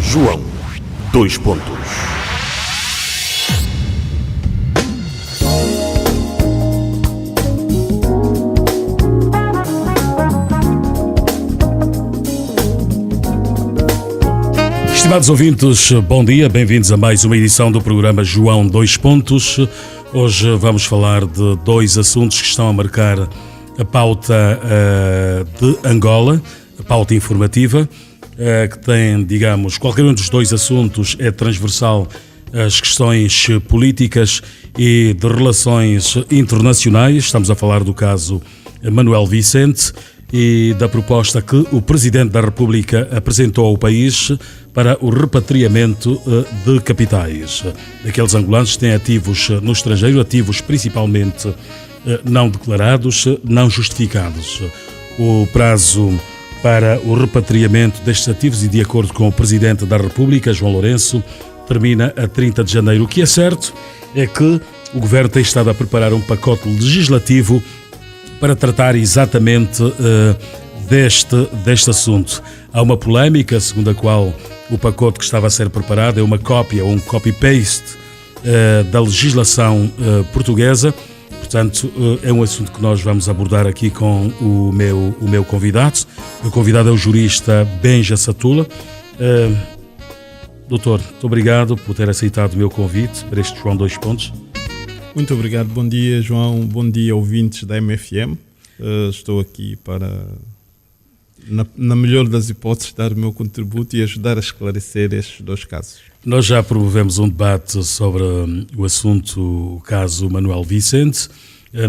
João, dois pontos. Estimados ouvintes, bom dia, bem-vindos a mais uma edição do programa João Dois Pontos. Hoje vamos falar de dois assuntos que estão a marcar a pauta de Angola, a pauta informativa, que tem, digamos, qualquer um dos dois assuntos é transversal às questões políticas e de relações internacionais. Estamos a falar do caso Manuel Vicente e da proposta que o Presidente da República apresentou ao país para o repatriamento de capitais daqueles angolanos que têm ativos no estrangeiro, ativos principalmente não declarados, não justificados. O prazo para o repatriamento destes ativos, e de acordo com o Presidente da República, João Lourenço, termina a 30 de janeiro. O que é certo é que o Governo tem estado a preparar um pacote legislativo para tratar exatamente deste assunto. Há uma polémica segundo a qual o pacote que estava a ser preparado é uma cópia ou um copy-paste da legislação portuguesa. Portanto, é um assunto que nós vamos abordar aqui com o meu convidado. O meu convidado é o jurista Benja Satula. Doutor, muito obrigado por ter aceitado o meu convite para este João Dois Pontos. Muito obrigado, bom dia João, bom dia ouvintes da MFM. Estou aqui para, na melhor das hipóteses, dar o meu contributo e ajudar a esclarecer estes dois casos. Nós já promovemos um debate sobre o assunto, o caso Manuel Vicente.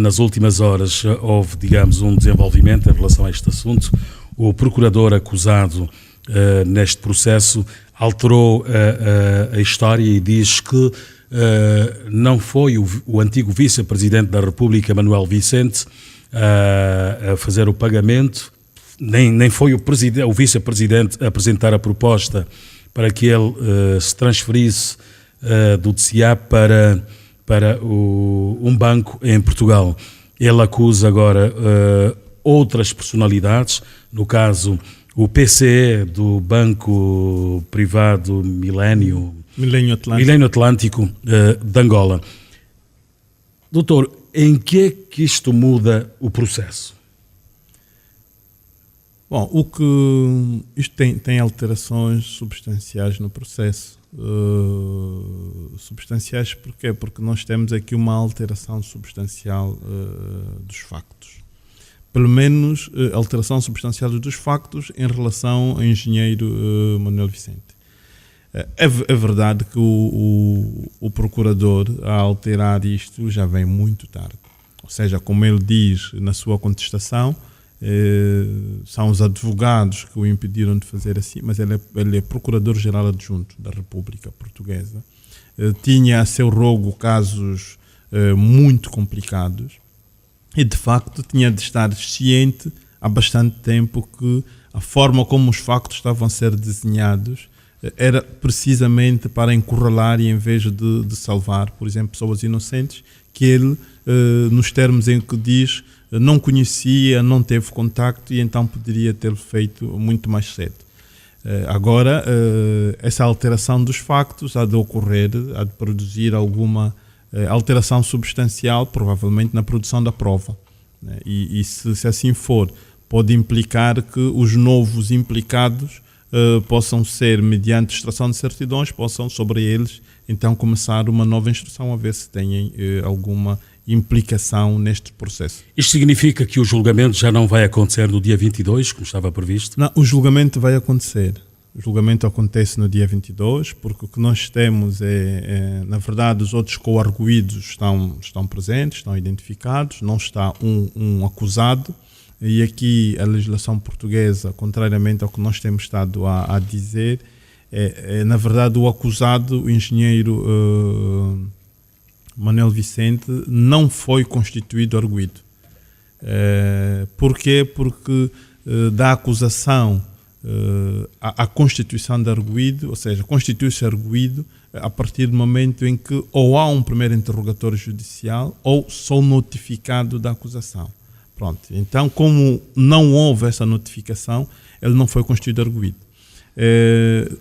Nas últimas horas houve, digamos, um desenvolvimento em relação a este assunto. O procurador acusado neste processo alterou a história e diz que não foi o antigo vice-presidente da República, Manuel Vicente, a fazer o pagamento, nem foi o vice-presidente a apresentar a proposta para que ele se transferisse do DCA para um banco em Portugal. Ele acusa agora outras personalidades, no caso o PCE do Banco Privado Milênio Atlântico de Angola. Doutor, em que é que isto muda o processo? Bom, isto tem alterações substanciais no processo. Substanciais porquê? Porque nós temos aqui uma alteração substancial dos factos. Pelo menos alteração substancial dos factos em relação ao engenheiro Manuel Vicente. É verdade que o procurador, a alterar isto, já vem muito tarde. Ou seja, como ele diz na sua contestação, são os advogados que o impediram de fazer assim, mas ele é procurador-geral adjunto da República Portuguesa. Tinha a seu rogo casos muito complicados e, de facto, tinha de estar ciente há bastante tempo que a forma como os factos estavam a ser desenhados era precisamente para encurralar e, em vez de salvar, por exemplo, pessoas inocentes, que ele, nos termos em que diz, não conhecia, não teve contacto e então poderia ter feito muito mais cedo. Agora, essa alteração dos factos há de ocorrer, há de produzir alguma alteração substancial, provavelmente na produção da prova. E se assim for, pode implicar que os novos implicados possam ser, mediante extração de certidões, possam sobre eles então começar uma nova instrução a ver se têm alguma implicação neste processo. Isto significa que o julgamento já não vai acontecer no dia 22, como estava previsto? Não, o julgamento vai acontecer. O julgamento acontece no dia 22, porque o que nós temos na verdade, os outros coarguidos estão presentes, estão identificados, não está um acusado. E aqui a legislação portuguesa, contrariamente ao que nós temos estado a dizer, na verdade o acusado, o engenheiro Manuel Vicente, não foi constituído arguido. Porquê? Porque da acusação à constituição de arguido, ou seja, constitui-se arguido a partir do momento em que ou há um primeiro interrogatório judicial ou sou notificado da acusação. Pronto. Então, como não houve essa notificação, ele não foi constituído arguido.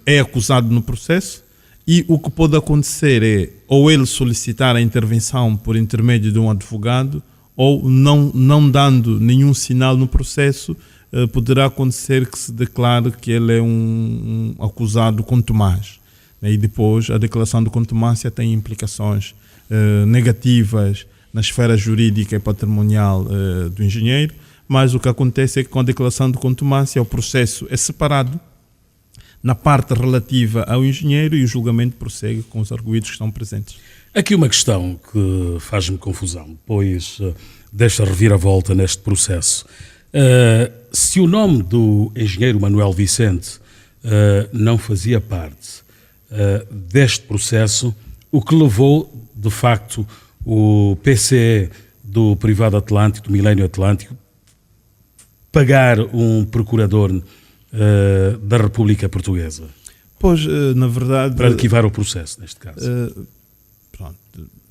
é acusado no processo, e o que pode acontecer é ou ele solicitar a intervenção por intermédio de um advogado, ou não dando nenhum sinal no processo, poderá acontecer que se declare que ele é um acusado contumaz. E depois a declaração de contumácia tem implicações negativas na esfera jurídica e patrimonial do engenheiro, mas o que acontece é que com a declaração de contumácia o processo é separado na parte relativa ao engenheiro e o julgamento prossegue com os arguidos que estão presentes. Aqui uma questão que faz-me confusão, pois desta reviravolta neste processo. Se o nome do engenheiro Manuel Vicente não fazia parte deste processo, o que levou, de facto, o PCE do Privado Atlântico, do Milênio Atlântico, pagar um procurador da República Portuguesa? Pois, na verdade... Para arquivar o processo, neste caso. Pronto.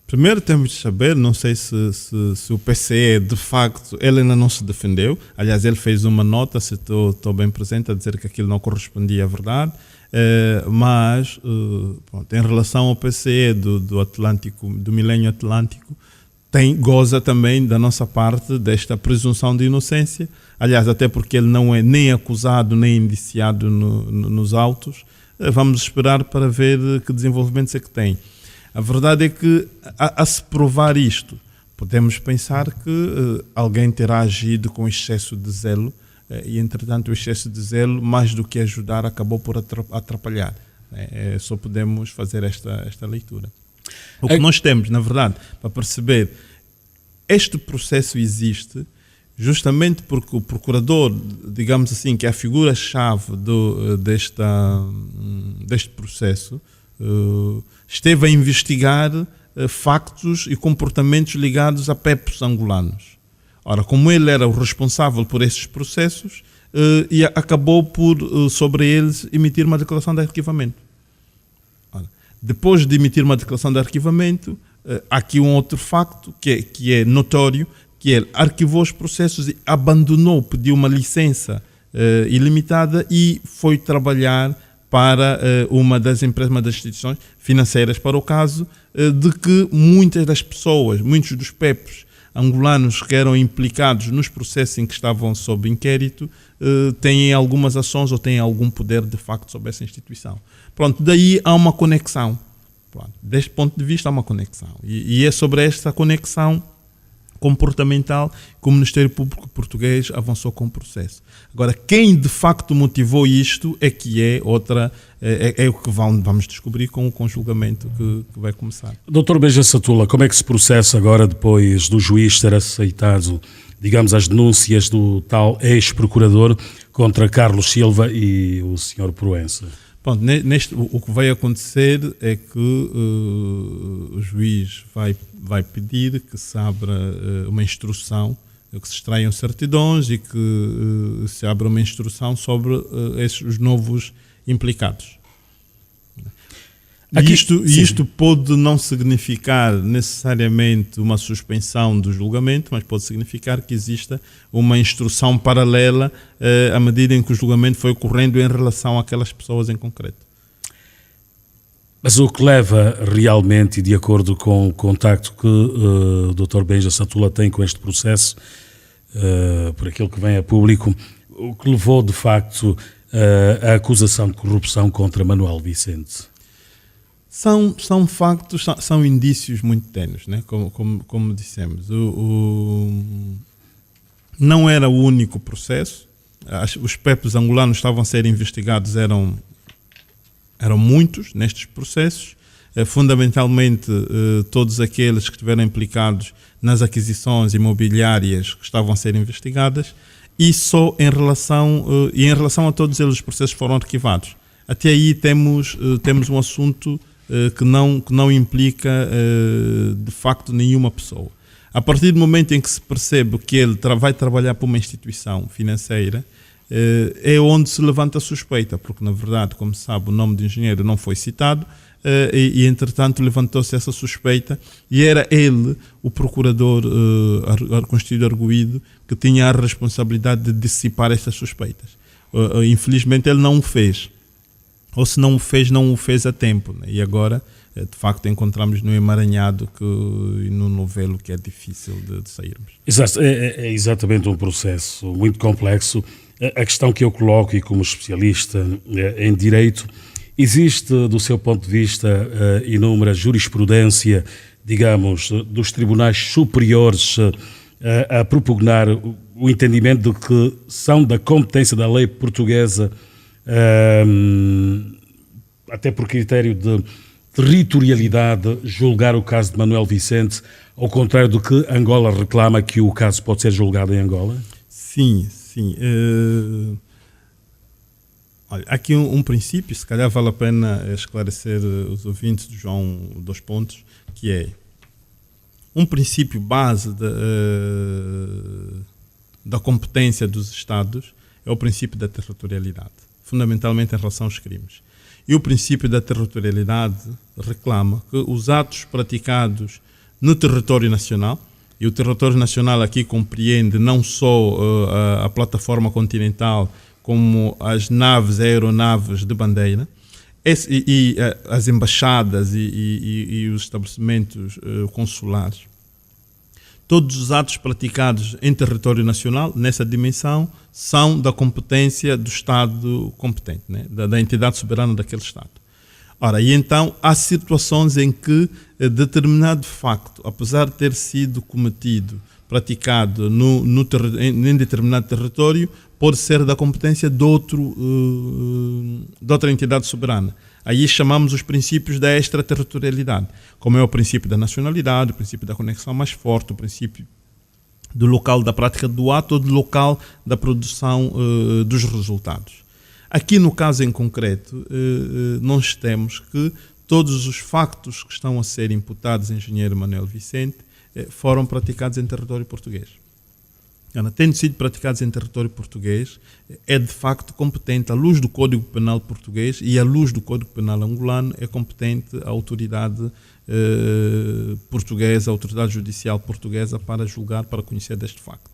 Primeiro temos de saber, não sei se o PCE, de facto, ele ainda não se defendeu. Aliás, ele fez uma nota, se estou bem presente, a dizer que aquilo não correspondia à verdade. Mas, pronto, em relação ao PCE do Atlântico, do Milênio Atlântico, goza também da nossa parte desta presunção de inocência. Aliás, até porque ele não é nem acusado nem indiciado nos autos. Vamos esperar para ver que desenvolvimentos é que tem. A verdade é que, a se provar isto, podemos pensar que alguém terá agido com excesso de zelo e, entretanto, o excesso de zelo, mais do que ajudar, acabou por atrapalhar. Só podemos fazer esta leitura. O que nós temos, na verdade, para perceber, este processo existe justamente porque o procurador, digamos assim, que é a figura-chave deste processo, esteve a investigar factos e comportamentos ligados a PEPs angolanos. Ora, como ele era o responsável por esses processos, e acabou por, sobre eles, emitir uma declaração de arquivamento. Ora, depois de emitir uma declaração de arquivamento, há aqui um outro facto que é notório, que ele arquivou os processos e abandonou, pediu uma licença ilimitada e foi trabalhar para uma das empresas, uma das instituições financeiras, para o caso de que muitas das pessoas, muitos dos PEPs angolanos que eram implicados nos processos em que estavam sob inquérito, têm algumas ações ou têm algum poder de facto sobre essa instituição. Pronto, daí há uma conexão. Pronto, deste ponto de vista há uma conexão. E é sobre esta conexão comportamental que o Ministério Público Português avançou com o processo. Agora, quem de facto motivou isto é que é outra, é o que vamos descobrir com o julgamento que vai começar. Dr. Benja Satula, como é que se processa agora, depois do juiz ter aceitado, digamos, as denúncias do tal ex-procurador contra Carlos Silva e o Sr. Proença? Bom, o que vai acontecer é que o juiz vai pedir que se abra uma instrução, que se extraiam certidões e que se abra uma instrução sobre os novos implicados. Isto pode não significar necessariamente uma suspensão do julgamento, mas pode significar que exista uma instrução paralela à medida em que o julgamento foi ocorrendo em relação àquelas pessoas em concreto. Mas o que leva realmente, e de acordo com o contacto que o Dr. Benja Satula tem com este processo, por aquilo que vem a público, o que levou de facto a acusação de corrupção contra Manuel Vicente? São factos, são indícios muito ténues, né? Como dissemos. Não era o único processo. Os PEPs angolanos estavam a ser investigados, eram muitos nestes processos. Fundamentalmente, todos aqueles que estiveram implicados nas aquisições imobiliárias que estavam a ser investigadas, e só em relação a todos eles os processos foram arquivados. Até aí temos um assunto que não implica de facto nenhuma pessoa. A partir do momento em que se percebe que ele vai trabalhar para uma instituição financeira, é onde se levanta a suspeita, porque na verdade, como se sabe, o nome do engenheiro não foi citado e entretanto levantou-se essa suspeita e era ele, o procurador constituído arguido, que tinha a responsabilidade de dissipar estas suspeitas. Infelizmente ele não o fez. ou se não o fez a tempo, né? E agora, de facto, encontramos no emaranhado e no novelo que é difícil de sairmos. Exato, é exatamente um processo muito complexo. A questão que eu coloco, e como especialista em direito, existe, do seu ponto de vista, inúmera jurisprudência, digamos, dos tribunais superiores a propugnar o entendimento de que são da competência da lei portuguesa, até por critério de territorialidade, julgar o caso de Manuel Vicente, ao contrário do que Angola reclama, que o caso pode ser julgado em Angola? Sim. Olha, aqui um princípio, se calhar vale a pena esclarecer os ouvintes do João 2 Pontos, que é um princípio base da competência dos Estados, é o princípio da territorialidade, fundamentalmente em relação aos crimes. E o princípio da territorialidade reclama que os atos praticados no território nacional, e o território nacional aqui compreende não só a plataforma continental, como as naves, aeronaves de bandeira, e as embaixadas e os estabelecimentos consulares. Todos os atos praticados em território nacional, nessa dimensão, são da competência do Estado competente, né? da entidade soberana daquele Estado. Ora, e então há situações em que determinado facto, apesar de ter sido cometido, praticado em determinado território, pode ser da competência de outra entidade soberana. Aí chamamos os princípios da extraterritorialidade, como é o princípio da nacionalidade, o princípio da conexão mais forte, o princípio do local da prática do ato ou do local da produção dos resultados. Aqui no caso em concreto, nós temos que todos os factos que estão a ser imputados ao engenheiro Manuel Vicente foram praticados em território português. Tendo sido praticados em território português, é de facto competente, à luz do Código Penal português e à luz do Código Penal angolano, é competente a autoridade portuguesa, a autoridade judicial portuguesa para julgar, para conhecer deste facto.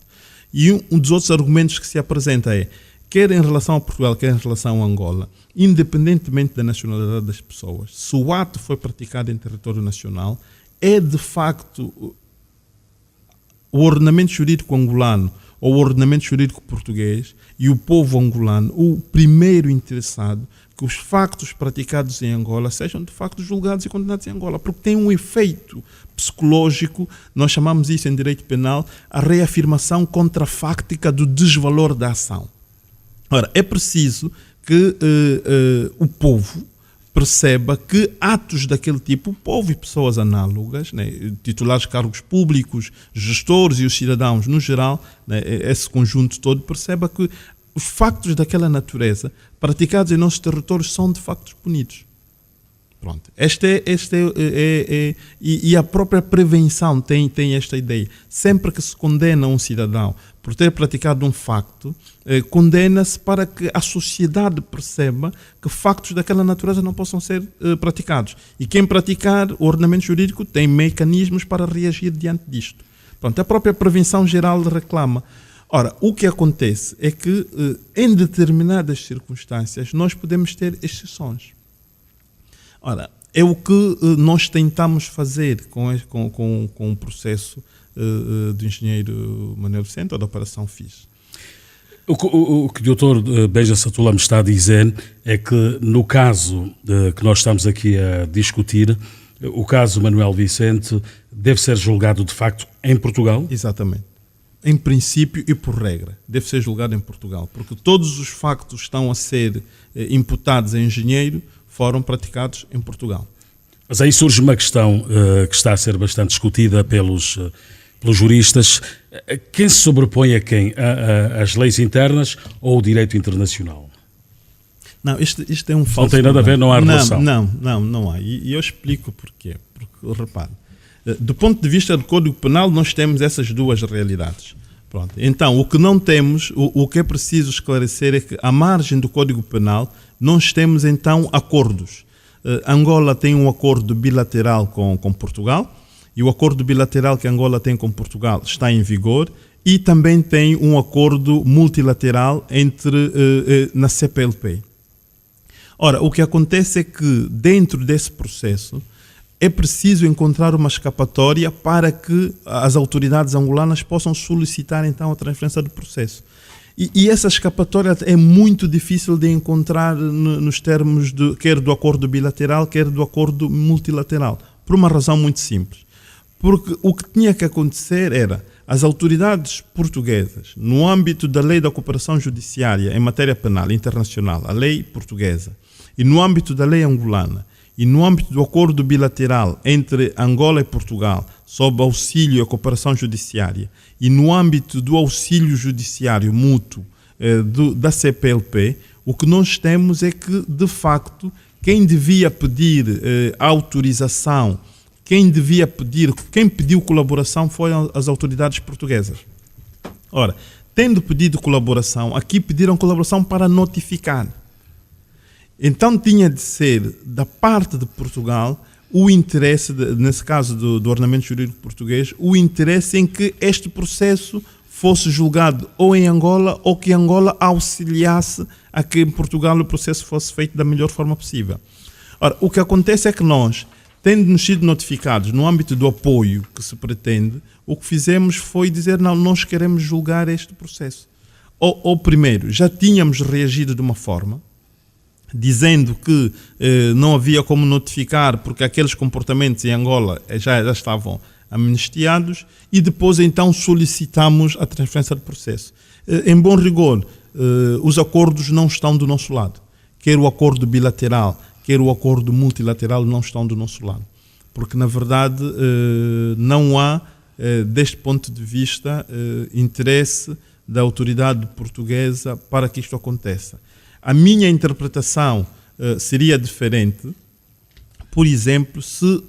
E um dos outros argumentos que se apresenta é, quer em relação a Portugal, quer em relação a Angola, independentemente da nacionalidade das pessoas, se o ato foi praticado em território nacional, é de facto o ordenamento jurídico angolano ou o ordenamento jurídico português e o povo angolano o primeiro interessado que os factos praticados em Angola sejam de facto julgados e condenados em Angola, porque tem um efeito psicológico, nós chamamos isso em direito penal, a reafirmação contrafáctica do desvalor da ação. Ora, é preciso que o povo perceba que atos daquele tipo, o povo e pessoas análogas, né, titulares de cargos públicos, gestores e os cidadãos no geral, né, esse conjunto todo, perceba que os factos daquela natureza praticados em nossos territórios são de facto punidos. Pronto. E a própria prevenção tem esta ideia. Sempre que se condena um cidadão por ter praticado um facto, condena-se para que a sociedade perceba que factos daquela natureza não possam ser praticados. E quem praticar, o ordenamento jurídico tem mecanismos para reagir diante disto. Pronto, a própria prevenção geral reclama. Ora, o que acontece é que, em determinadas circunstâncias, nós podemos ter exceções. Ora, é o que nós tentamos fazer com o processo do engenheiro Manuel Vicente, ou da Operação FIS. O que o Dr. Beja Satula me está a dizer é que, no caso que nós estamos aqui a discutir, o caso Manuel Vicente deve ser julgado de facto em Portugal? Exatamente. Em princípio e por regra, deve ser julgado em Portugal, porque todos os factos que estão a ser imputados a engenheiro foram praticados em Portugal. Mas aí surge uma questão que está a ser bastante discutida pelos juristas. Quem se sobrepõe a quem? As leis internas ou o direito internacional? Não, isto é um falso. Não tem nada a ver, não há relação. Não há. E eu explico porquê. Porque, repare, do ponto de vista do Código Penal, nós temos essas duas realidades. Pronto. Então, o que não temos, o que é preciso esclarecer é que, à margem do Código Penal, nós temos então acordos. Angola tem um acordo bilateral com Portugal, e o acordo bilateral que Angola tem com Portugal está em vigor, e também tem um acordo multilateral na CPLP. Ora, o que acontece é que dentro desse processo é preciso encontrar uma escapatória para que as autoridades angolanas possam solicitar então a transferência do processo. E essa escapatória é muito difícil de encontrar nos termos quer do acordo bilateral, quer do acordo multilateral, por uma razão muito simples. Porque o que tinha que acontecer era as autoridades portuguesas, no âmbito da lei da cooperação judiciária em matéria penal internacional, a lei portuguesa, e no âmbito da lei angolana, e no âmbito do acordo bilateral entre Angola e Portugal, sob auxílio à cooperação judiciária, e no âmbito do auxílio judiciário mútuo da CPLP, o que nós temos é que, de facto, quem devia pedir autorização, quem pediu colaboração foram as autoridades portuguesas. Ora, tendo pedido colaboração, aqui pediram colaboração para notificar. Então tinha de ser, da parte de Portugal, o interesse, nesse caso do ordenamento jurídico português, o interesse em que este processo fosse julgado ou em Angola ou que Angola auxiliasse a que em Portugal o processo fosse feito da melhor forma possível. Ora, o que acontece é que nós, tendo-nos sido notificados no âmbito do apoio que se pretende, o que fizemos foi dizer, não, nós queremos julgar este processo. Ou primeiro, já tínhamos reagido de uma forma, dizendo que não havia como notificar porque aqueles comportamentos em Angola já estavam amnistiados, e depois então solicitamos a transferência do processo. Em bom rigor, os acordos não estão do nosso lado. Quer o acordo bilateral, quer o acordo multilateral não estão do nosso lado. Porque, na verdade, não há, deste ponto de vista, interesse da autoridade portuguesa para que isto aconteça. A minha interpretação seria diferente, por exemplo, se,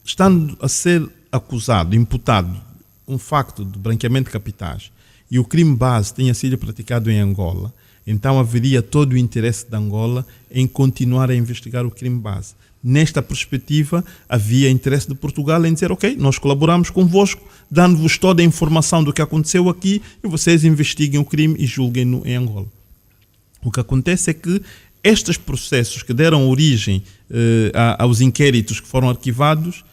estando a ser acusado, imputado, um facto de branqueamento de capitais e o crime base tenha sido praticado em Angola, então haveria todo o interesse de Angola em continuar a investigar o crime base. Nesta perspectiva, havia interesse de Portugal em dizer, ok, nós colaboramos convosco, dando-vos toda a informação do que aconteceu aqui e vocês investiguem o crime e julguem-no em Angola. O que acontece é que estes processos que deram origem aos inquéritos que foram arquivados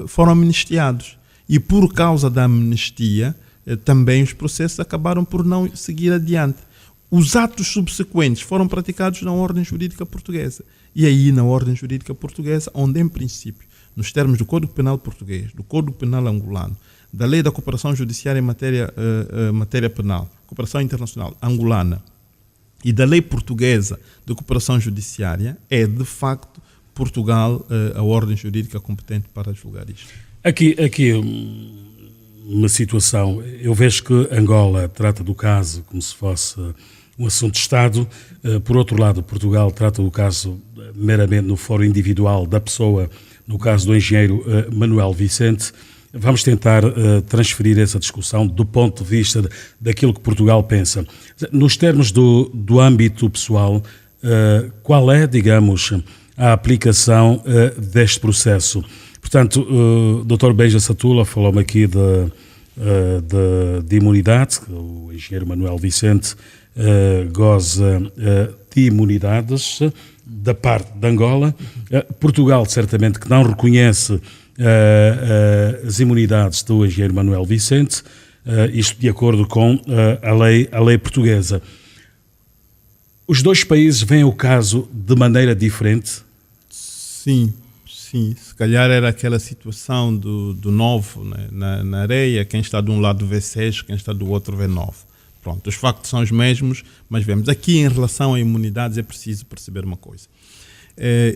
foram amnistiados. E por causa da amnistia, também os processos acabaram por não seguir adiante. Os atos subsequentes foram praticados na ordem jurídica portuguesa. E aí, na ordem jurídica portuguesa, onde, em princípio, nos termos do Código Penal português, do Código Penal angolano, da Lei da Cooperação Judiciária em matéria penal, cooperação internacional angolana, e da lei portuguesa de cooperação judiciária, é, de facto, Portugal a ordem jurídica competente para julgar isto. Aqui uma situação, eu vejo que Angola trata do caso como se fosse um assunto de Estado, por outro lado, Portugal trata do caso meramente no fórum individual da pessoa, no caso do engenheiro Manuel Vicente. Vamos tentar transferir essa discussão do ponto de vista daquilo que Portugal pensa. Nos termos do âmbito pessoal, qual é, digamos, a aplicação deste processo? Portanto, o Dr. Benja Satula falou-me aqui de imunidade, o engenheiro Manuel Vicente goza de imunidades da parte de Angola. Portugal, certamente, que não reconhece as imunidades do engenheiro Manuel Vicente, isto de acordo com a lei portuguesa. Os dois países veem o caso de maneira diferente? Sim. Se calhar era aquela situação do novo, né? na areia, quem está de um lado vê 6, quem está do outro vê 9. Pronto, os factos são os mesmos, mas vemos. Aqui, em relação a imunidades, é preciso perceber uma coisa.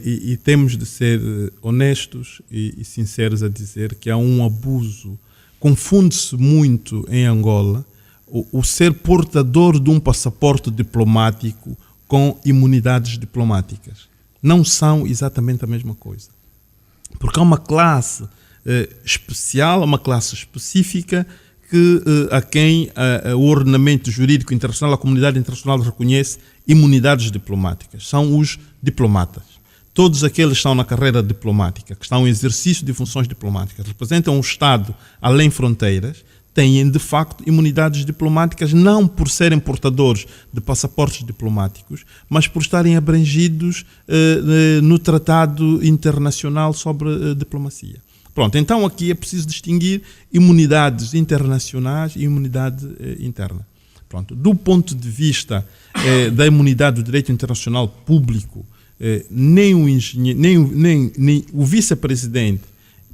E temos de ser honestos e sinceros a dizer que há um abuso. Confunde-se muito em Angola o ser portador de um passaporte diplomático com imunidades diplomáticas. Não são exatamente a mesma coisa. Porque há uma classe especial, uma classe específica a quem o ordenamento jurídico internacional, a comunidade internacional reconhece imunidades diplomáticas. São os diplomatas. Todos aqueles que estão na carreira diplomática, que estão em exercício de funções diplomáticas, representam um Estado além fronteiras, têm, de facto, imunidades diplomáticas, não por serem portadores de passaportes diplomáticos, mas por estarem abrangidos no Tratado Internacional sobre Diplomacia. Pronto, então aqui é preciso distinguir imunidades internacionais e imunidade interna. Pronto, do ponto de vista da imunidade do direito internacional público, nem o vice-presidente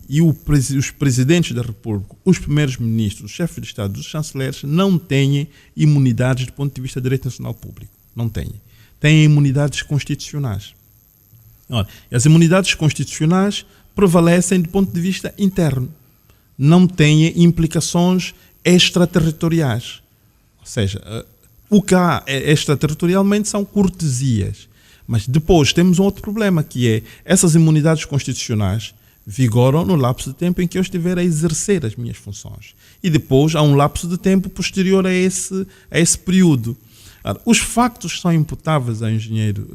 e os presidentes da República, os primeiros ministros, os chefes de Estado, os chanceleres, não têm imunidades do ponto de vista do direito nacional público. Não têm. Têm imunidades constitucionais. Ora, as imunidades constitucionais prevalecem do ponto de vista interno. Não têm implicações extraterritoriais. Ou seja, o que há extraterritorialmente são cortesias. Mas depois temos um outro problema, que é essas imunidades constitucionais vigoram no lapso de tempo em que eu estiver a exercer as minhas funções. E depois há um lapso de tempo posterior a esse período. Os factos que são imputáveis ao engenheiro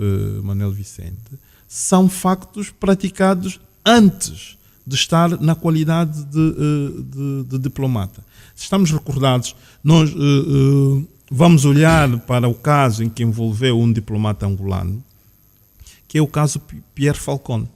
Manuel Vicente são factos praticados antes de estar na qualidade de diplomata. Se estamos recordados, nós vamos olhar para o caso em que envolveu um diplomata angolano, que é o caso Pierre Falcon.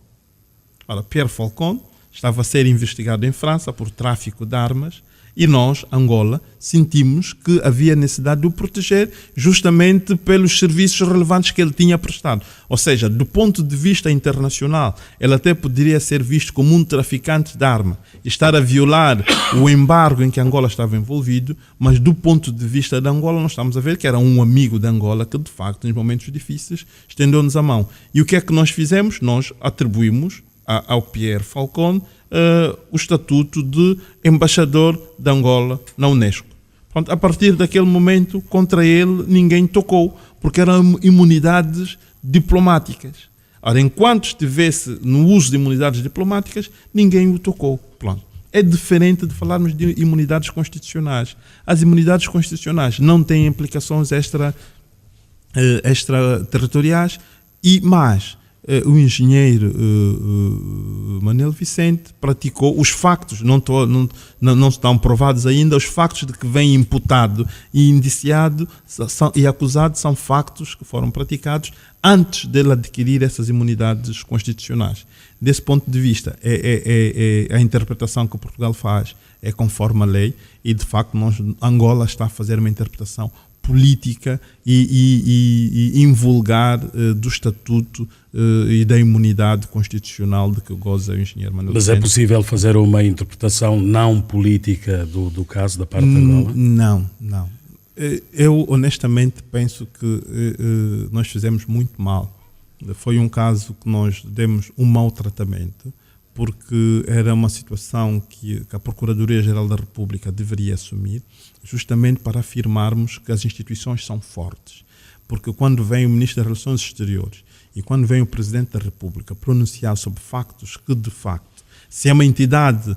Ora, Pierre Falcon estava a ser investigado em França por tráfico de armas e nós, Angola, sentimos que havia necessidade de o proteger justamente pelos serviços relevantes que ele tinha prestado. Ou seja, do ponto de vista internacional, ele até poderia ser visto como um traficante de arma e estar a violar o embargo em que Angola estava envolvido, mas do ponto de vista de Angola, nós estamos a ver que era um amigo de Angola que, de facto, nos momentos difíceis, estendeu-nos a mão. E o que é que nós fizemos? Nós atribuímos ao Pierre Falcon o estatuto de embaixador de Angola na Unesco. Pronto, a partir daquele momento, contra ele, ninguém tocou, porque eram imunidades diplomáticas. Ora, enquanto estivesse no uso de imunidades diplomáticas, ninguém o tocou. Pronto. É diferente de falarmos de imunidades constitucionais. As imunidades constitucionais não têm implicações extraterritoriais e mais. O engenheiro Manuel Vicente praticou os factos, não estão provados ainda, os factos de que vem imputado e indiciado e acusado são factos que foram praticados antes dele adquirir essas imunidades constitucionais. Desse ponto de vista, a interpretação que Portugal faz é conforme a lei e, de facto, Angola está a fazer uma interpretação política e invulgar do estatuto e da imunidade constitucional de que goza o engenheiro Manuel Vicente. Mas é possível fazer uma interpretação não política do caso da parte de Angola? Não. Eu honestamente penso que nós fizemos muito mal. Foi um caso que nós demos um mau tratamento, porque era uma situação que a Procuradoria-Geral da República deveria assumir, justamente para afirmarmos que as instituições são fortes. Porque quando vem o Ministro das Relações Exteriores e quando vem o Presidente da República pronunciar sobre factos que, de facto, se é uma entidade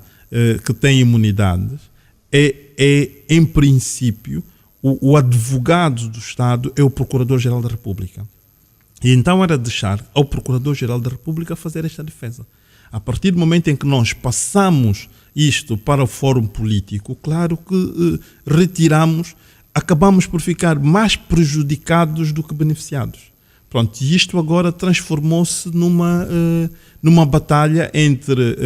que tem imunidades, em princípio, o advogado do Estado é o Procurador-Geral da República. E então era deixar ao Procurador-Geral da República fazer esta defesa. A partir do momento em que nós passamos isto para o fórum político, claro que acabamos por ficar mais prejudicados do que beneficiados. Pronto, e isto agora transformou-se numa batalha entre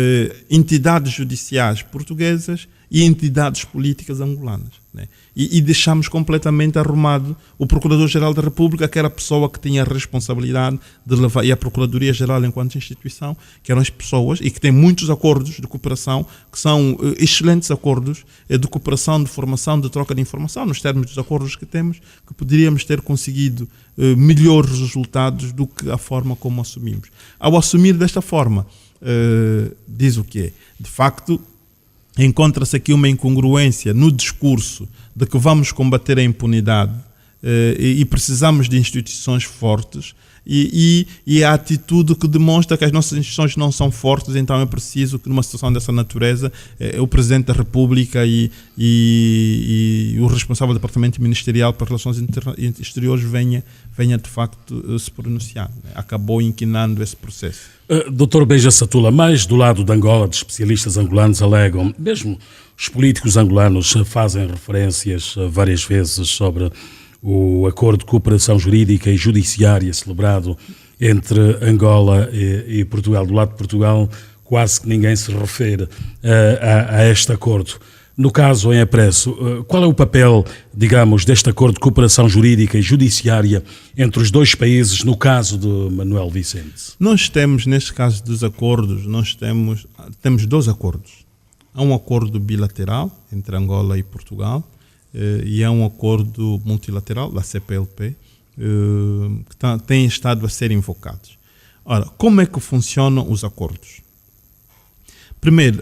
entidades judiciais portuguesas e entidades políticas angolanas. Né? E deixamos completamente arrumado o Procurador-Geral da República, que era a pessoa que tinha a responsabilidade de levar, e a Procuradoria-Geral enquanto instituição, que eram as pessoas, e que tem muitos acordos de cooperação, que são excelentes acordos de cooperação, de formação, de troca de informação, nos termos dos acordos que temos, que poderíamos ter conseguido melhores resultados do que a forma como assumimos. Ao assumir desta forma, diz o quê? De facto, encontra-se aqui uma incongruência no discurso de que vamos combater a impunidade e precisamos de instituições fortes, e a atitude que demonstra que as nossas instituições não são fortes, então é preciso que numa situação dessa natureza o Presidente da República e o responsável do Departamento Ministerial para Relações Exteriores venha de facto se pronunciar. Acabou inquinando esse processo. Dr. Beja Satula, mais do lado de Angola, de especialistas angolanos alegam, mesmo os políticos angolanos fazem referências várias vezes sobre o acordo de cooperação jurídica e judiciária celebrado entre Angola e Portugal. Do lado de Portugal, quase que ninguém se refere a este acordo. No caso em apreço, qual é o papel, digamos, deste acordo de cooperação jurídica e judiciária entre os dois países, no caso de Manuel Vicente? Nós temos, neste caso dos acordos, temos 2 acordos. Há um acordo bilateral entre Angola e Portugal, e há um acordo multilateral da CPLP que tem estado a ser invocados. Ora, como é que funcionam os acordos? Primeiro,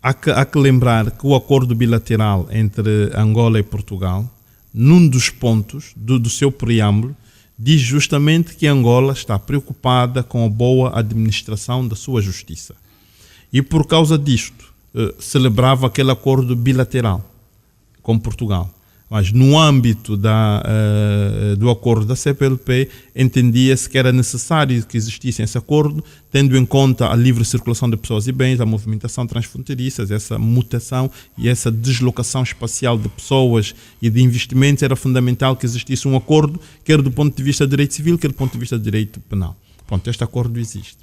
há que lembrar que o acordo bilateral entre Angola e Portugal, num dos pontos do seu preâmbulo, diz justamente que Angola está preocupada com a boa administração da sua justiça. E por causa disto, celebrava aquele acordo bilateral com Portugal. Mas no âmbito do acordo da CPLP, entendia-se que era necessário que existisse esse acordo, tendo em conta a livre circulação de pessoas e bens, a movimentação transfronteiriça, essa mutação e essa deslocação espacial de pessoas e de investimentos. Era fundamental que existisse um acordo, quer do ponto de vista de direito civil, quer do ponto de vista de direito penal. Pronto, este acordo existe.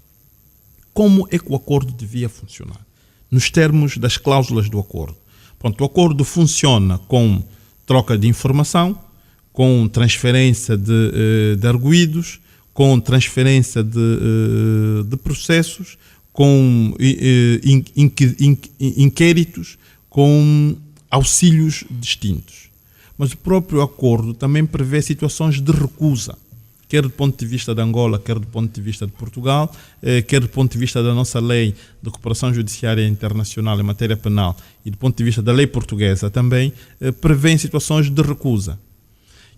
Como é que o acordo devia funcionar? Nos termos das cláusulas do acordo. Pronto, o acordo funciona com troca de informação, com transferência de arguidos, com transferência de processos, com inquéritos, com auxílios distintos. Mas o próprio acordo também prevê situações de recusa, quer do ponto de vista de Angola, quer do ponto de vista de Portugal, quer do ponto de vista da nossa lei de cooperação judiciária internacional em matéria penal e do ponto de vista da lei portuguesa também, prevê situações de recusa.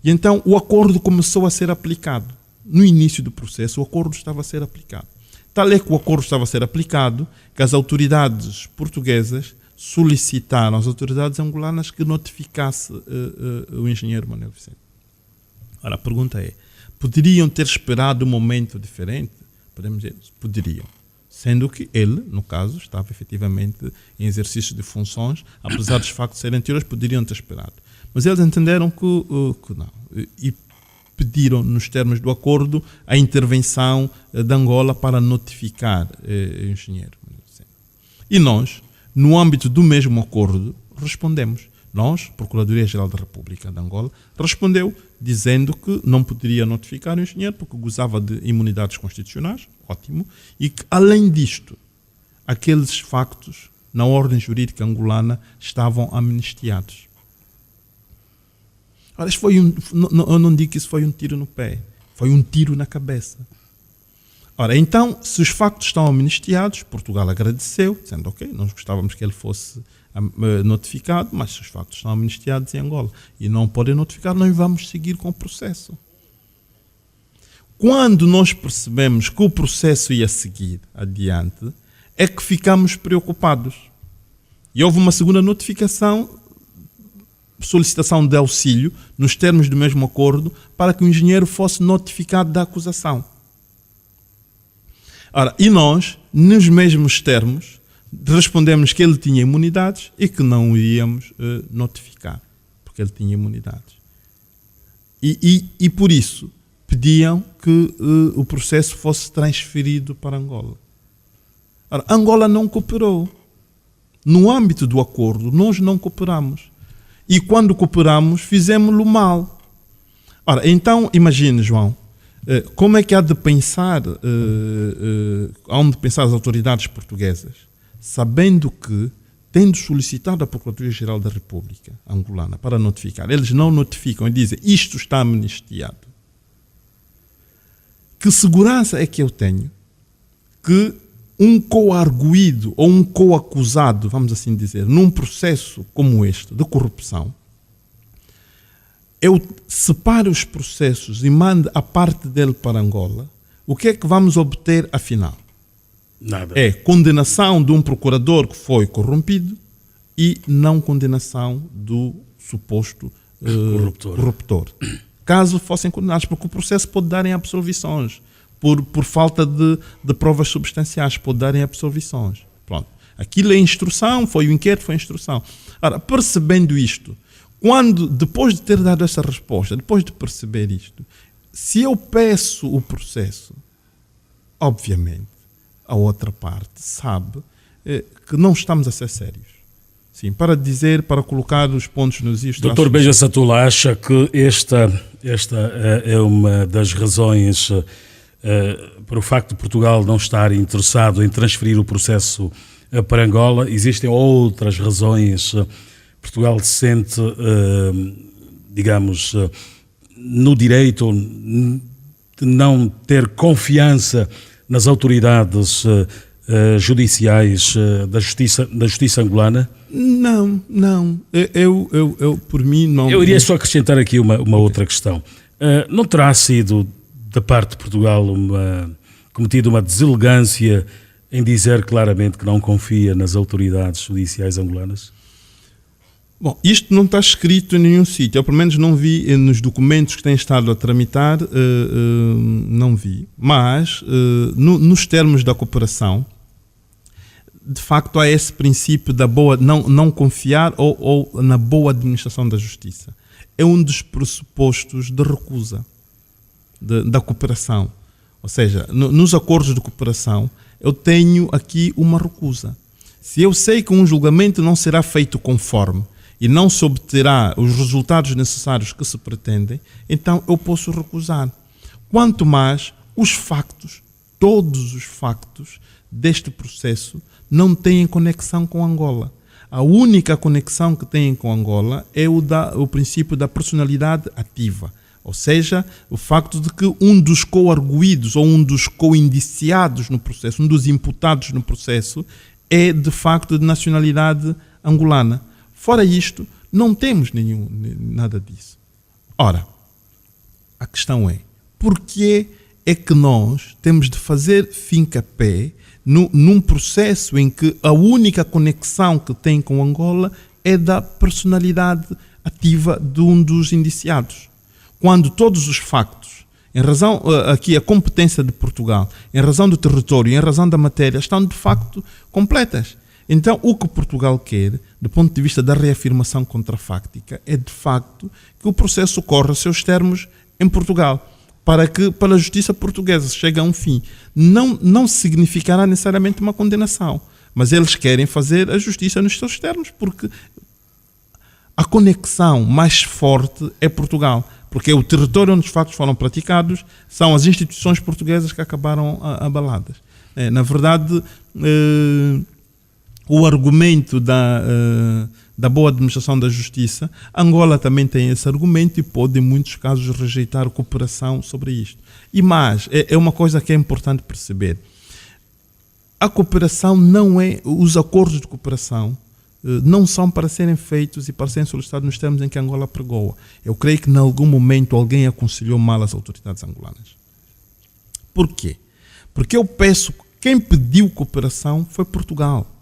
E então o acordo começou a ser aplicado. No início do processo, o acordo estava a ser aplicado. Tal é que o acordo estava a ser aplicado que as autoridades portuguesas solicitaram às autoridades angolanas que notificasse o engenheiro Manuel Vicente. Ora, a pergunta é, poderiam ter esperado um momento diferente? Podemos dizer, poderiam. Sendo que ele, no caso, estava efetivamente em exercício de funções, apesar dos factos serem anteriores, poderiam ter esperado. Mas eles entenderam que não. E pediram, nos termos do acordo, a intervenção de Angola para notificar o engenheiro. E nós, no âmbito do mesmo acordo, respondemos. Nós, Procuradoria-Geral da República de Angola, respondeu dizendo que não poderia notificar o engenheiro porque gozava de imunidades constitucionais, ótimo, e que, além disto, aqueles factos, na ordem jurídica angolana, estavam amnistiados. Ora, eu não digo que isso foi um tiro no pé, foi um tiro na cabeça. Ora, então, se os factos estão amnistiados, Portugal agradeceu, dizendo, ok, nós gostávamos que ele fosse notificado, mas se os factos estão amnistiados em Angola e não podem notificar, nós vamos seguir com o processo. Quando nós percebemos que o processo ia seguir adiante, é que ficamos preocupados. E houve uma segunda notificação, solicitação de auxílio, nos termos do mesmo acordo, para que o engenheiro fosse notificado da acusação. Ora, e nós, nos mesmos termos, respondemos que ele tinha imunidades e que não o iríamos notificar, porque ele tinha imunidades. E por isso pediam que o processo fosse transferido para Angola. Ora, Angola não cooperou. No âmbito do acordo, nós não cooperamos. E quando cooperamos, fizemos-lo mal. Ora, então, imagine, João, como é que há de pensar as autoridades portuguesas, sabendo que, tendo solicitado a Procuradoria-Geral da República angolana para notificar, eles não notificam e dizem isto está amnistiado. Que segurança é que eu tenho que um coarguido ou um coacusado, vamos assim dizer, num processo como este de corrupção, eu separo os processos e mando a parte dele para Angola, o que é que vamos obter afinal? Nada. É condenação de um procurador que foi corrompido e não condenação do suposto corruptor. Caso fossem condenados, porque o processo pode dar em absolvições, por falta de provas substanciais, pode dar em absolvições. Pronto. Aquilo é instrução, foi o inquérito, foi a instrução. Ora, percebendo isto, depois de ter dado essa resposta, depois de perceber isto, se eu peço o processo, obviamente, a outra parte sabe que não estamos a ser sérios. Sim, para colocar os pontos nos is. Dr. Beja Satula acha que esta é uma das razões para o facto de Portugal não estar interessado em transferir o processo para Angola. Existem outras razões. Portugal se sente, digamos, no direito de não ter confiança nas autoridades judiciais da justiça angolana? Não. Eu por mim não. Eu iria só acrescentar aqui uma outra questão. Não terá sido da parte de Portugal cometida uma deselegância em dizer claramente que não confia nas autoridades judiciais angolanas? Bom, isto não está escrito em nenhum sítio. Eu, pelo menos, não vi nos documentos que têm estado a tramitar, não vi. Mas, nos termos da cooperação, de facto, há esse princípio da boa, não confiar ou na boa administração da justiça. É um dos pressupostos de recusa da cooperação. Ou seja, nos acordos de cooperação, eu tenho aqui uma recusa. Se eu sei que um julgamento não será feito conforme e não se obterá os resultados necessários que se pretendem, então eu posso recusar. Quanto mais os factos, todos os factos deste processo não têm conexão com Angola. A única conexão que têm com Angola é o princípio da personalidade ativa. Ou seja, o facto de que um dos coarguidos ou um dos coindiciados no processo, um dos imputados no processo, é de facto de nacionalidade angolana. Fora isto, não temos nada disso. Ora, a questão é, por que é que nós temos de fazer fincapé num processo em que a única conexão que tem com Angola é da personalidade ativa de um dos indiciados? Quando todos os factos, em razão aqui a competência de Portugal, em razão do território, em razão da matéria, estão de facto completas. Então, o que Portugal quer, do ponto de vista da reafirmação contrafáctica, é de facto que o processo corra a seus termos em Portugal, para que, pela justiça portuguesa, chegue a um fim. Não significará necessariamente uma condenação, mas eles querem fazer a justiça nos seus termos, porque a conexão mais forte é Portugal, porque é o território onde os factos foram praticados, são as instituições portuguesas que acabaram abaladas. Na verdade, o argumento da boa administração da justiça, Angola também tem esse argumento e pode, em muitos casos, rejeitar cooperação sobre isto. E mais, é uma coisa que é importante perceber. A cooperação não é, os acordos de cooperação não são para serem feitos e para serem solicitados nos termos em que Angola pregoa. Eu creio que, em algum momento, alguém aconselhou mal as autoridades angolanas. Por quê? Porque eu penso que quem pediu cooperação foi Portugal.